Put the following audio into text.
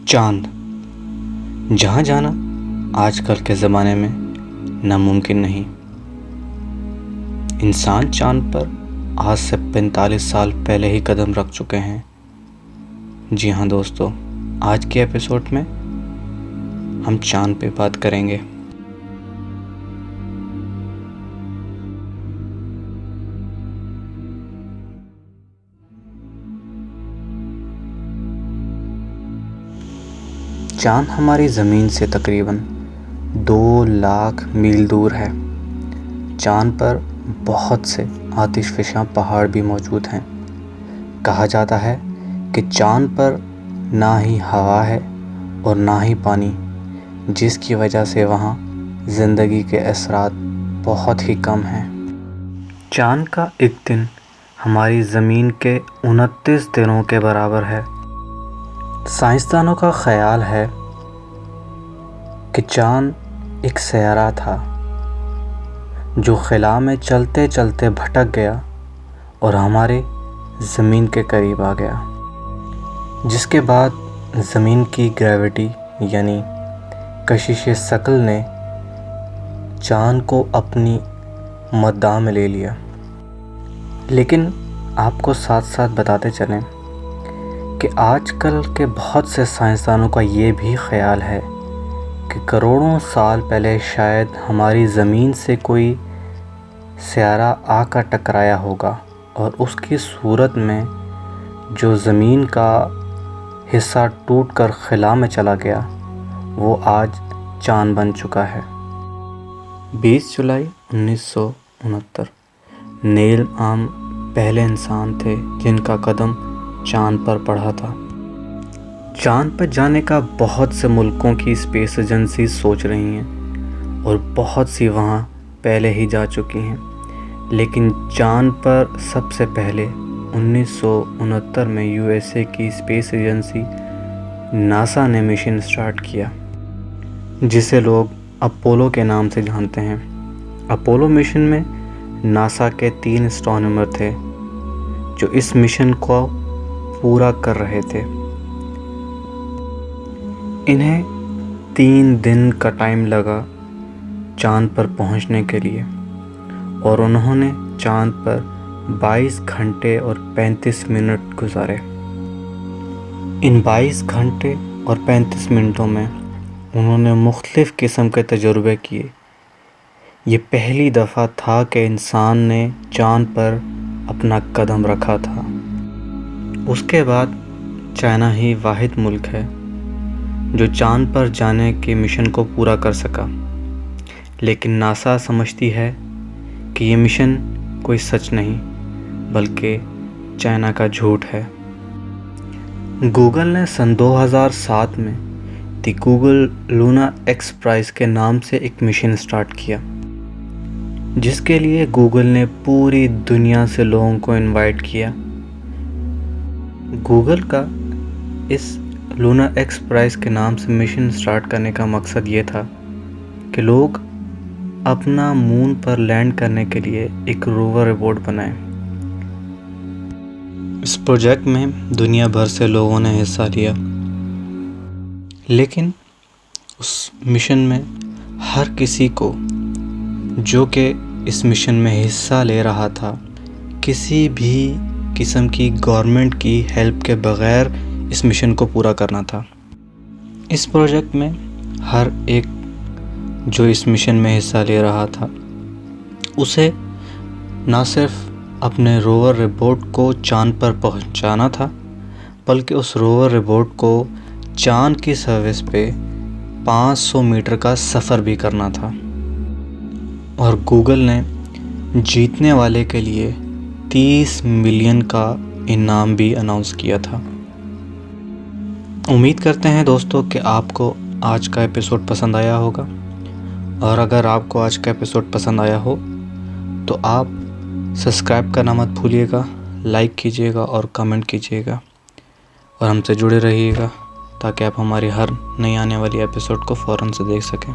चांद जहाँ जाना आजकल के ज़माने में नामुमकिन नहीं। इंसान चांद पर आज से 45 साल पहले ही कदम रख चुके हैं। जी हाँ दोस्तों, आज के एपिसोड में हम चांद पे बात करेंगे। चांद हमारी ज़मीन से तकरीबन 2 लाख मील दूर है। चांद पर बहुत से आतिशफ़शा पहाड़ भी मौजूद हैं। कहा जाता है कि चांद पर ना ही हवा है और ना ही पानी, जिसकी वजह से वहाँ ज़िंदगी के असरात बहुत ही कम हैं। चांद का एक दिन हमारी ज़मीन के 29 दिनों के बराबर है। साइंसदानों का ख़याल है कि चांद एक सैयारा था जो ख़िला में चलते चलते भटक गया और हमारे ज़मीन के करीब आ गया, जिसके बाद ज़मीन की ग्रेविटी यानी कशिश सकल ने चांद को अपनी मद्दाह में ले लिया। लेकिन आपको साथ साथ बताते चलें कि आजकल के बहुत से साइंसदानों का ये भी ख़याल है कि करोड़ों साल पहले शायद हमारी ज़मीन से कोई सैयारा आकर टकराया होगा और उसकी सूरत में जो ज़मीन का हिस्सा टूटकर ख़िला में चला गया वो आज चांद बन चुका है। 20 जुलाई 1969 नील आर्मस्ट्रांग पहले इंसान थे जिनका कदम चांद पर पड़ा था। चांद पर जाने का बहुत से मुल्कों की स्पेस एजेंसी सोच रही हैं और बहुत सी वहाँ पहले ही जा चुकी हैं, लेकिन चांद पर सबसे पहले 1969 में यूएसए की स्पेस एजेंसी नासा ने मिशन स्टार्ट किया, जिसे लोग अपोलो के नाम से जानते हैं। अपोलो मिशन में नासा के 3 एस्ट्रोनॉमर थे जो इस मिशन को पूरा कर रहे थे। इन्हें 3 दिन का टाइम लगा चांद पर पहुंचने के लिए और उन्होंने चांद पर 22 घंटे और 35 मिनट गुजारे। इन 22 घंटे और 35 मिनटों में उन्होंने मुख्तलिफ़ किस्म के तजुर्बे किए। ये पहली दफ़ा था कि इंसान ने चांद पर अपना कदम रखा था। उसके बाद चाइना ही वाहिद मुल्क है जो चांद पर जाने के मिशन को पूरा कर सका, लेकिन नासा समझती है कि ये मिशन कोई सच नहीं बल्कि चाइना का झूठ है। गूगल ने सन 2007 में the Google Lunar X Prize के नाम से एक मिशन स्टार्ट किया, जिसके लिए गूगल ने पूरी दुनिया से लोगों को इनवाइट किया। गूगल का इस लूना एक्स प्राइज़ के नाम से मिशन स्टार्ट करने का मकसद ये था कि लोग अपना मून पर लैंड करने के लिए एक रोवर रोबोट बनाएं। इस प्रोजेक्ट में दुनिया भर से लोगों ने हिस्सा लिया, लेकिन उस मिशन में हर किसी को जो कि इस मिशन में हिस्सा ले रहा था किसी भी किस्म की गवर्नमेंट की हेल्प के बग़ैर इस मिशन को पूरा करना था। इस प्रोजेक्ट में हर एक जो इस मिशन में हिस्सा ले रहा था उसे ना सिर्फ अपने रोवर रोबोट को चांद पर पहुंचाना था, बल्कि उस रोवर रोबोट को चांद की सरफेस पे 500 मीटर का सफ़र भी करना था। और गूगल ने जीतने वाले के लिए 30 मिलियन का इनाम भी अनाउंस किया था। उम्मीद करते हैं दोस्तों कि आपको आज का एपिसोड पसंद आया होगा, और अगर आपको आज का एपिसोड पसंद आया हो तो आप सब्सक्राइब करना मत भूलिएगा, लाइक कीजिएगा और कमेंट कीजिएगा और हमसे जुड़े रहिएगा ताकि आप हमारी हर नई आने वाली एपिसोड को फ़ौरन से देख सकें।